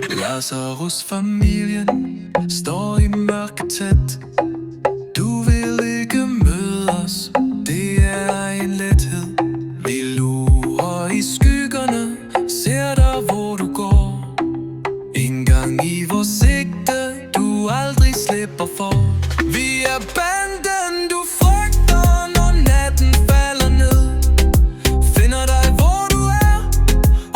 Lazarus-familien står i mørket tæt. Du vil ikke møde os, det er en lethed. Vi lurer i skyggerne, ser dig hvor du går. En gang i vores sigte, du aldrig slipper for. Vi er banden, du frygter, når natten falder ned. Finder dig hvor du er,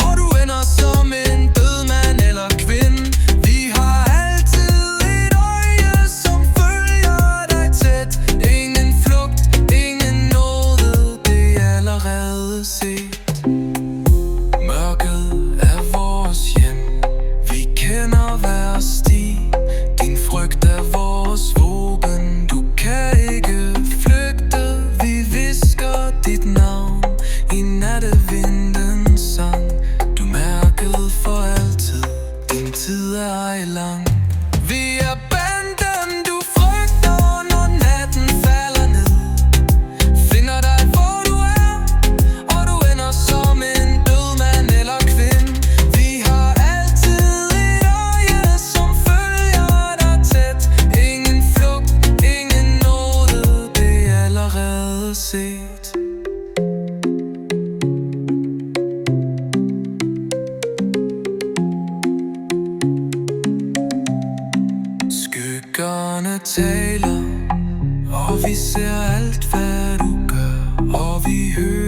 og du ender som en død mand eller kvinde. Vi har altid et øje, som følger dig tæt. Ingen flugt, ingen nåde, det er allerede set. Mørket er vores hjem, vi kender hver sti. Din frygt er vores våben, du kan ikke flygte. Vi hvisker dit navn i nattevindens sang. Du mærkede for altid, din tid er ej lang. Vi er banden, du frygter, når natten falder ned. Finder dig hvor du er, og du ender som en død mand eller kvinde. Vi har altid et øje, som følger dig tæt. Ingen flugt, ingen nåde, det er allerede set. Skyggerne taler, og vi ser alt hvad du gør, og vi hører